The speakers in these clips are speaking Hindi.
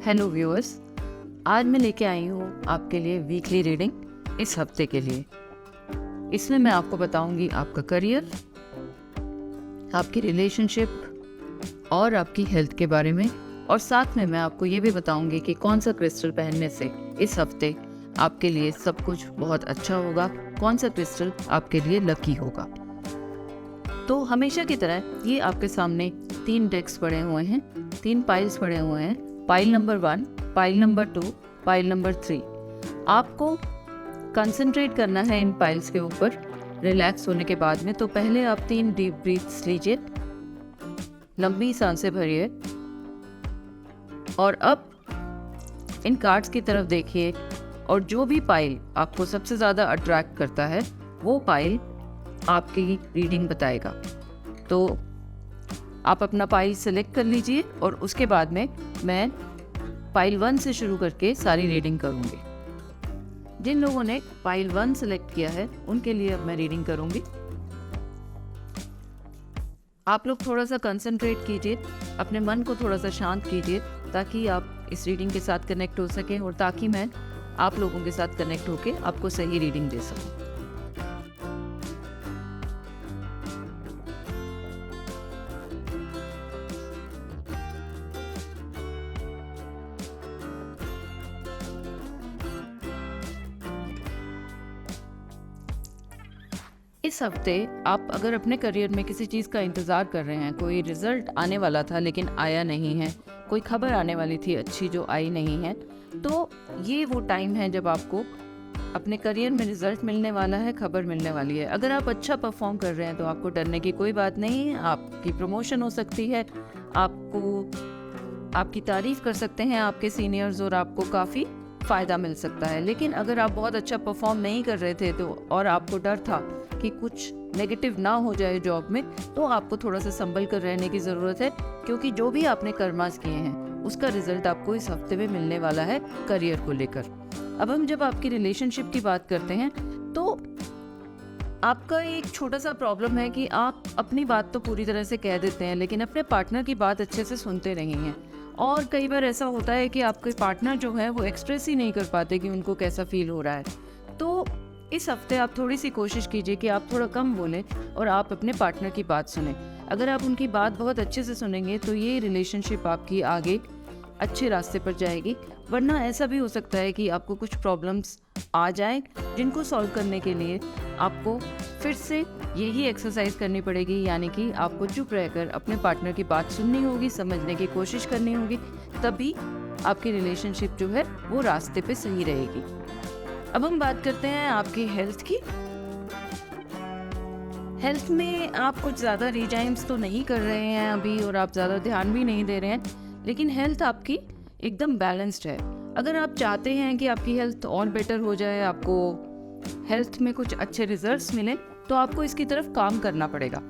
हेलो व्यूअर्स, आज मैं लेके आई हूँ आपके लिए वीकली रीडिंग इस हफ्ते के लिए। इसमें मैं आपको बताऊंगी आपका करियर, आपकी रिलेशनशिप और आपकी हेल्थ के बारे में, और साथ में मैं आपको ये भी बताऊंगी कि कौन सा क्रिस्टल पहनने से इस हफ्ते आपके लिए सब कुछ बहुत अच्छा होगा, कौन सा क्रिस्टल आपके लिए लकी होगा। तो हमेशा की तरह ये आपके सामने 3 डेक्स पड़े हुए हैं, 3 पाइल्स पड़े हुए हैं। Pile number 1, pile number 2, pile number 3। आपको कंसंट्रेट करना है इन पाइल्स के ऊपर रिलैक्स होने के बाद में। तो पहले आप 3 डीप ब्रीथ्स लीजिए, लंबी सांसें भरिए और अब इन कार्ड्स की तरफ देखिए, और जो भी पाइल आपको सबसे ज़्यादा अट्रैक्ट करता है वो पाइल आपकी रीडिंग बताएगा। तो आप अपना पाइल सेलेक्ट कर लीजिए और उसके बाद में मैं पाइल 1 से शुरू करके सारी रीडिंग करूंगी। जिन लोगों ने पाइल 1 सेलेक्ट किया है उनके लिए अब मैं रीडिंग करूंगी। आप लोग थोड़ा सा कंसंट्रेट कीजिए, अपने मन को थोड़ा सा शांत कीजिए ताकि आप इस रीडिंग के साथ कनेक्ट हो सकें और ताकि मैं आप लोगों के साथ कनेक्ट होके आपको सही रीडिंग दे सकूं। इस हफ्ते आप अगर अपने करियर में किसी चीज़ का इंतज़ार कर रहे हैं, कोई रिजल्ट आने वाला था लेकिन आया नहीं है, कोई खबर आने वाली थी अच्छी जो आई नहीं है, तो ये वो टाइम है जब आपको अपने करियर में रिजल्ट मिलने वाला है, खबर मिलने वाली है। अगर आप अच्छा परफॉर्म कर रहे हैं तो आपको डरने की कोई बात नहीं है। आपकी प्रमोशन हो सकती है, आपकी तारीफ कर सकते हैं आपके सीनियर्स और आपको काफ़ी फ़ायदा मिल सकता है। लेकिन अगर आप बहुत अच्छा परफॉर्म नहीं कर रहे थे तो और आपको डर था कि कुछ नेगेटिव ना हो जाए जॉब में, तो आपको थोड़ा सा संभल कर रहने की ज़रूरत है, क्योंकि जो भी आपने कर्मास किए हैं उसका रिजल्ट आपको इस हफ्ते में मिलने वाला है करियर को लेकर। अब हम जब आपकी रिलेशनशिप की बात करते हैं तो आपका एक छोटा सा प्रॉब्लम है कि आप अपनी बात तो पूरी तरह से कह देते हैं लेकिन अपने पार्टनर की बात अच्छे से सुनते नहीं हैं। और कई बार ऐसा होता है कि आपके पार्टनर जो है वो एक्सप्रेस ही नहीं कर पाते कि उनको कैसा फील हो रहा है। तो इस हफ्ते आप थोड़ी सी कोशिश कीजिए कि आप थोड़ा कम बोलें और आप अपने पार्टनर की बात सुनें। अगर आप उनकी बात बहुत अच्छे से सुनेंगे तो ये रिलेशनशिप आपकी आगे अच्छे रास्ते पर जाएगी। वरना ऐसा भी हो सकता है कि आपको कुछ प्रॉब्लम्स आ जाएं जिनको सॉल्व करने के लिए आपको फिर से यही एक्सरसाइज करनी पड़ेगी, यानी कि आपको चुप रहकर अपने पार्टनर की बात सुननी होगी, समझने की कोशिश करनी होगी, तभी आपकी रिलेशनशिप जो है वो रास्ते पे सही रहेगी। अब हम बात करते हैं आपकी हेल्थ की। हेल्थ में आप कुछ ज़्यादा रीजाइम्स तो नहीं कर रहे हैं अभी और आप ज़्यादा ध्यान भी नहीं दे रहे हैं, लेकिन हेल्थ आपकी एकदम बैलेंस्ड है। अगर आप चाहते हैं कि आपकी हेल्थ और बेटर हो जाए, आपको हेल्थ में कुछ अच्छे रिजल्ट्स मिले, तो आपको इसकी तरफ काम करना पड़ेगा।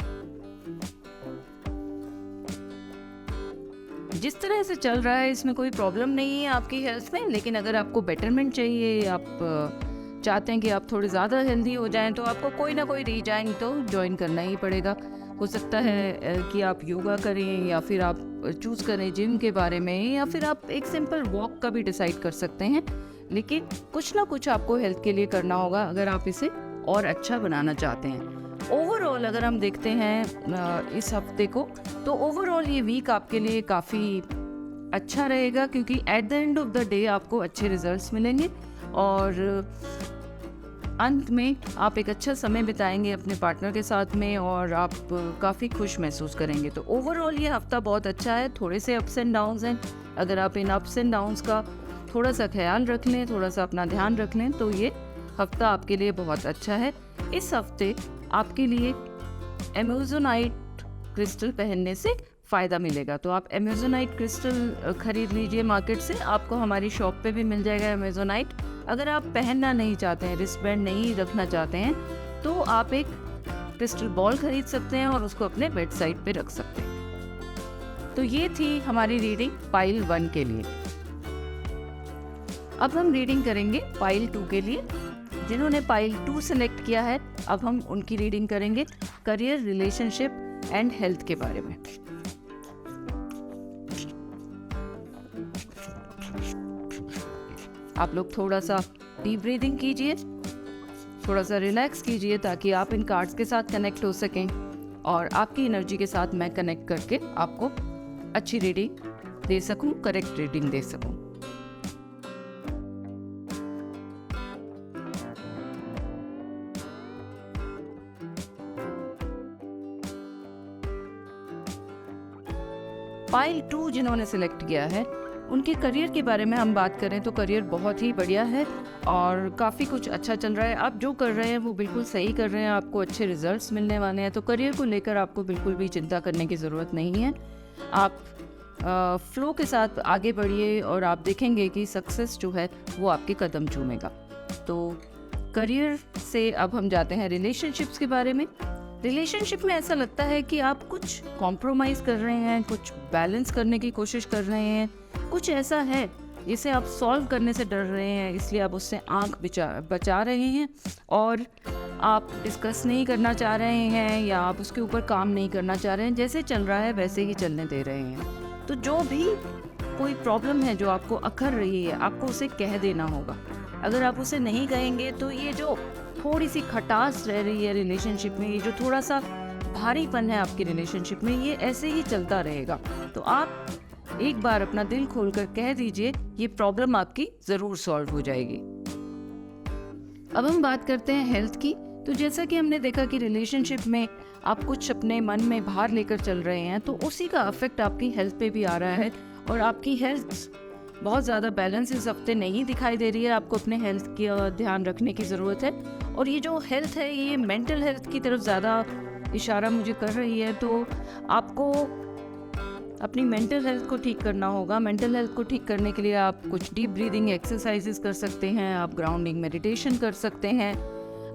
जिस तरह से चल रहा है इसमें कोई प्रॉब्लम नहीं है आपकी हेल्थ में, लेकिन अगर आपको बेटरमेंट चाहिए, आप चाहते हैं कि आप थोड़े ज़्यादा हेल्दी हो जाएं, तो आपको कोई ना कोई रीजाइन तो ज्वाइन करना ही पड़ेगा। हो सकता है कि आप योगा करें, या फिर आप चूज़ करें जिम के बारे में, या फिर आप एक सिंपल वॉक का भी डिसाइड कर सकते हैं। लेकिन कुछ ना कुछ आपको हेल्थ के लिए करना होगा अगर आप इसे और अच्छा बनाना चाहते हैं। ओवरऑल अगर हम देखते हैं इस हफ्ते को, तो ओवरऑल ये वीक आपके लिए काफ़ी अच्छा रहेगा, क्योंकि at the end of the day आपको अच्छे रिजल्ट्स मिलेंगे और अंत में आप एक अच्छा समय बिताएंगे अपने पार्टनर के साथ में और आप काफ़ी खुश महसूस करेंगे। तो ओवरऑल ये हफ्ता बहुत अच्छा है। थोड़े से अप्स एंड डाउन्स हैं, अगर आप इन अप्स एंड डाउन्स का थोड़ा सा ख्याल रख लें, थोड़ा सा अपना ध्यान रख लें, तो ये हफ्ता आपके लिए बहुत अच्छा है। इस हफ्ते आपके लिए एमेजोनाइट क्रिस्टल पहनने से फ़ायदा मिलेगा, तो आप एमेजोनाइट क्रिस्टल खरीद लीजिए मार्केट से। आपको हमारी शॉप पे भी मिल जाएगा एमेजोनाइट। अगर आप पहनना नहीं चाहते हैं, रिस्ट बैंड नहीं रखना चाहते हैं, तो आप एक क्रिस्टल बॉल खरीद सकते हैं और उसको अपने बेड साइड पे रख सकते हैं। तो ये थी हमारी रीडिंग पाइल 1 के लिए। अब हम रीडिंग करेंगे पाइल 2 के लिए। जिन्होंने पाइल 2 सेलेक्ट किया है, अब हम उनकी रीडिंग करेंगे करियर, रिलेशनशिप एंड हेल्थ के बारे में। आप लोग थोड़ा सा डीप ब्रीदिंग कीजिए, थोड़ा सा रिलैक्स कीजिए ताकि आप इन कार्ड्स के साथ कनेक्ट हो सकें और आपकी एनर्जी के साथ मैं कनेक्ट करके आपको अच्छी रीडिंग दे सकूं, करेक्ट रीडिंग दे सकूं। पाइल 2 जिन्होंने सिलेक्ट किया है, उनके करियर के बारे में हम बात करें तो करियर बहुत ही बढ़िया है और काफ़ी कुछ अच्छा चल रहा है। आप जो कर रहे हैं वो बिल्कुल सही कर रहे हैं, आपको अच्छे रिजल्ट्स मिलने वाले हैं। तो करियर को लेकर आपको बिल्कुल भी चिंता करने की ज़रूरत नहीं है। आप फ्लो के साथ आगे बढ़िए और आप देखेंगे कि सक्सेस जो है वो आपके कदम चूमेगा। तो करियर से अब हम जाते हैं रिलेशनशिप्स के बारे में। रिलेशनशिप में ऐसा लगता है कि आप कुछ कॉम्प्रोमाइज़ कर रहे हैं, कुछ बैलेंस करने की कोशिश कर रहे हैं, कुछ ऐसा है जिसे आप सॉल्व करने से डर रहे हैं, इसलिए आप उससे आंख बचा रहे हैं और आप डिस्कस नहीं करना चाह रहे हैं या आप उसके ऊपर काम नहीं करना चाह रहे हैं। जैसे चल रहा है वैसे ही चलने दे रहे हैं। तो जो भी कोई प्रॉब्लम है जो आपको अखर रही है, आपको उसे कह देना होगा। अगर आप उसे नहीं कहेंगे तो ये जो थोड़ी सी खटास रह रही है रिलेशनशिप में, ये जो थोड़ा सा भारीपन है आपकी रिलेशनशिप में, ये ऐसे ही चलता रहेगा। तो आप एक बार अपना दिल खोलकर कह दीजिए, ये प्रॉब्लम आपकी ज़रूर सॉल्व हो जाएगी। अब हम बात करते हैं हेल्थ की। तो जैसा कि हमने देखा कि रिलेशनशिप में आप कुछ अपने मन में भार लेकर चल रहे हैं, तो उसी का अफेक्ट आपकी हेल्थ पे भी आ रहा है और आपकी हेल्थ बहुत ज़्यादा बैलेंस इस हफ्ते नहीं दिखाई दे रही है। आपको अपने हेल्थ का ध्यान रखने की ज़रूरत है और ये जो हेल्थ है ये मेंटल हेल्थ की तरफ ज़्यादा इशारा मुझे कर रही है। तो आपको अपनी मेंटल हेल्थ को ठीक करना होगा। मेंटल हेल्थ को ठीक करने के लिए आप कुछ डीप ब्रीदिंग एक्सरसाइजेस कर सकते हैं, आप ग्राउंडिंग मेडिटेशन कर सकते हैं,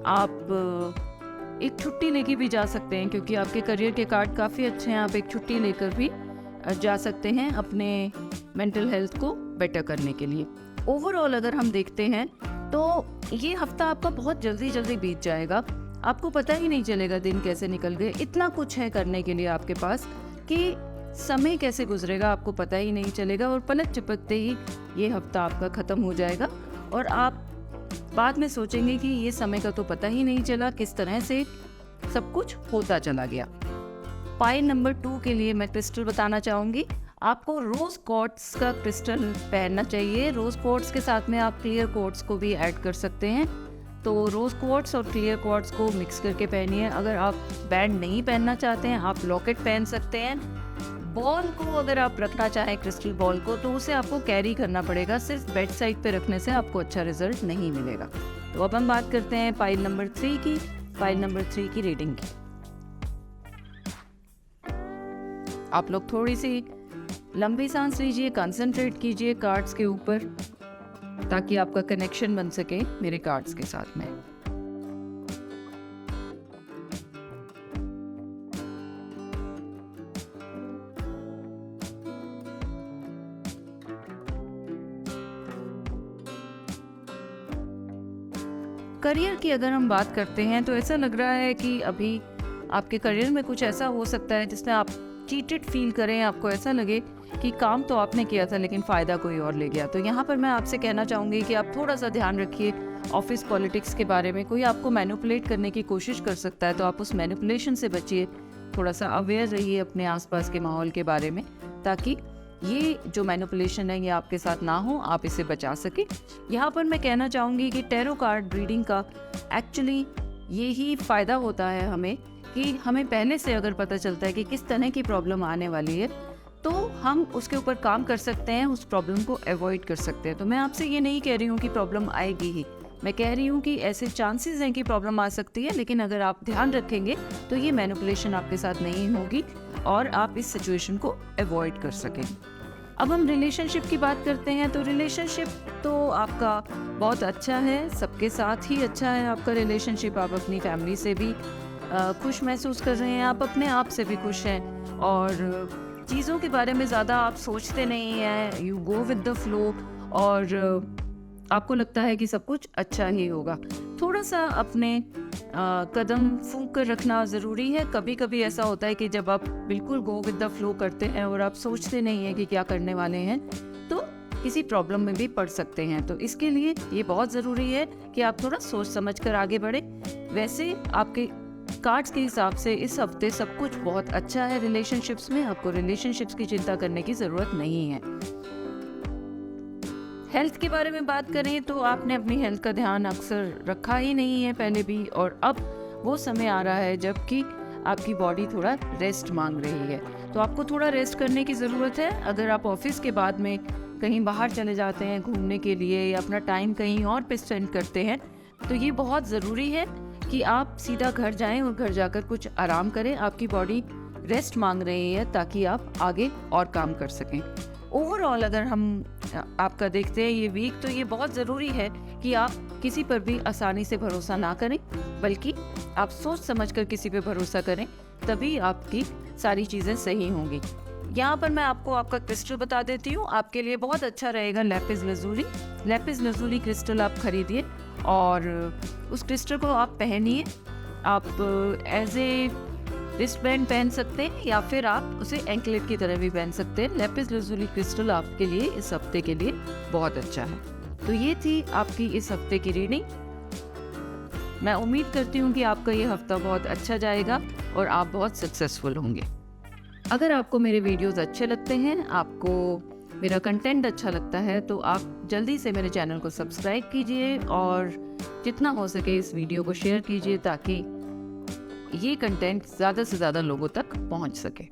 आप एक छुट्टी लेके भी जा सकते हैं क्योंकि आपके करियर के कार्ड काफ़ी अच्छे हैं। आप एक छुट्टी लेकर भी जा सकते हैं अपने मेंटल हेल्थ को बेटर करने के लिए। ओवरऑल अगर हम देखते हैं तो ये हफ्ता आपका बहुत जल्दी बीत जाएगा, आपको पता ही नहीं चलेगा दिन कैसे निकल गए। इतना कुछ है करने के लिए आपके पास कि समय कैसे गुजरेगा आपको पता ही नहीं चलेगा और पलक झपकते ही ये हफ्ता आपका ख़त्म हो जाएगा और आप बाद में सोचेंगे कि ये समय का तो पता ही नहीं चला, किस तरह से सब कुछ होता चला गया। पाइल नंबर 2 के लिए मैं क्रिस्टल बताना चाहूँगी। आपको रोज़ क्वार्ट्स का क्रिस्टल पहनना चाहिए। रोज़ क्वार्ट्स के साथ में आप क्लियर क्वार्ट्स को भी ऐड कर सकते हैं। तो रोज़ क्वार्ट्स और क्लियर क्वार्ट्स को मिक्स करके पहनिए। अगर आप बैंड नहीं पहनना चाहते हैं, आप लॉकेट पहन सकते हैं। बॉल को अगर आप रखना चाहें, क्रिस्टल बॉल को, तो उसे आपको कैरी करना पड़ेगा। सिर्फ बेड साइड पे रखने से आपको अच्छा रिजल्ट नहीं मिलेगा। तो अब हम बात करते हैं पाइल नंबर 3 की। पाइल नंबर 3 की रीडिंग की। आप लोग थोड़ी सी लंबी सांस लीजिए, कंसंट्रेट कीजिए कार्ड्स के ऊपर ताकि आपका कनेक्शन बन सके मेरे कार्ड्स के साथ में। करियर की अगर हम बात करते हैं तो ऐसा लग रहा है कि अभी आपके करियर में कुछ ऐसा हो सकता है जिसमें आप चीटेड फील करें, आपको ऐसा लगे कि काम तो आपने किया था लेकिन फ़ायदा कोई और ले गया। तो यहाँ पर मैं आपसे कहना चाहूँगी कि आप थोड़ा सा ध्यान रखिए ऑफिस पॉलिटिक्स के बारे में। कोई आपको मैनिपुलेट करने की कोशिश कर सकता है, तो आप उस मैनिपुलेशन से बचिए। थोड़ा सा अवेयर रहिए अपने आसपास के माहौल के बारे में ताकि ये जो मैनिपुलेशन है ये आपके साथ ना हो, आप इसे बचा सके। यहाँ पर मैं कहना चाहूँगी कि टैरो कार्ड रीडिंग का एक्चुअली यही फ़ायदा होता है हमें कि हमें पहले से अगर पता चलता है कि किस तरह की प्रॉब्लम आने वाली है तो हम उसके ऊपर काम कर सकते हैं, उस प्रॉब्लम को अवॉइड कर सकते हैं। तो मैं आपसे ये नहीं कह रही हूँ कि प्रॉब्लम आएगी ही, मैं कह रही हूँ कि ऐसे चांसेस हैं कि प्रॉब्लम आ सकती है, लेकिन अगर आप ध्यान रखेंगे तो ये मैनिपुलेशन आपके साथ नहीं होगी और आप इस सिचुएशन को अवॉइड कर सकेंगे। अब हम रिलेशनशिप की बात करते हैं। तो रिलेशनशिप तो आपका बहुत अच्छा है, सबके साथ ही अच्छा है आपका रिलेशनशिप। आप अपनी फैमिली से भी खुश महसूस कर रहे हैं, आप अपने आप से भी खुश हैं और चीज़ों के बारे में ज़्यादा आप सोचते नहीं हैं, you go with the flow और आपको लगता है कि सब कुछ अच्छा ही होगा। थोड़ा सा अपने कदम फूंक कर रखना ज़रूरी है। कभी कभी ऐसा होता है कि जब आप बिल्कुल गो विद द फ्लो करते हैं और आप सोचते नहीं हैं कि क्या करने वाले हैं, तो किसी प्रॉब्लम में भी पड़ सकते हैं। तो इसके लिए ये बहुत ज़रूरी है कि आप थोड़ा सोच समझ कर आगे बढ़े। वैसे आपके कार्ड्स के हिसाब से इस हफ्ते सब कुछ बहुत अच्छा है रिलेशनशिप्स में, आपको रिलेशनशिप्स की चिंता करने की ज़रूरत नहीं है। हेल्थ के बारे में बात करें तो आपने अपनी हेल्थ का ध्यान अक्सर रखा ही नहीं है पहले भी, और अब वो समय आ रहा है जबकि आपकी बॉडी थोड़ा रेस्ट मांग रही है। तो आपको थोड़ा रेस्ट करने की ज़रूरत है। अगर आप ऑफिस के बाद में कहीं बाहर चले जाते हैं घूमने के लिए या अपना टाइम कहीं और पे स्पेंड करते हैं, तो ये बहुत ज़रूरी है कि आप सीधा घर जाएं और घर जाकर कुछ आराम करें। आपकी बॉडी रेस्ट मांग रही है ताकि आप आगे और काम कर सकें। ओवरऑल अगर हम आपका देखते हैं ये वीक, तो ये बहुत ज़रूरी है कि आप किसी पर भी आसानी से भरोसा ना करें, बल्कि आप सोच समझकर किसी पे भरोसा करें, तभी आपकी सारी चीज़ें सही होंगी। यहाँ पर मैं आपको आपका क्रिस्टल बता देती हूँ। आपके लिए बहुत अच्छा रहेगा लैपिस लज़ूली। लैपिस लज़ूली क्रिस्टल आप खरीदिए और उस क्रिस्टल को आप पहनिए। आप एज ए रिस्ट बैंड पहन सकते हैं या फिर आप उसे एंकलेट की तरह भी पहन सकते हैं। लैपिस लज़ूली क्रिस्टल आपके लिए इस हफ्ते के लिए बहुत अच्छा है। तो ये थी आपकी इस हफ्ते की रीडिंग। मैं उम्मीद करती हूँ कि आपका ये हफ्ता बहुत अच्छा जाएगा और आप बहुत सक्सेसफुल होंगे। अगर आपको मेरे वीडियोस अच्छे लगते हैं, आपको मेरा कंटेंट अच्छा लगता है, तो आप जल्दी से मेरे चैनल को सब्सक्राइब कीजिए और जितना हो सके इस वीडियो को शेयर कीजिए ताकि ये कंटेंट ज़्यादा से ज़्यादा लोगों तक पहुंच सके।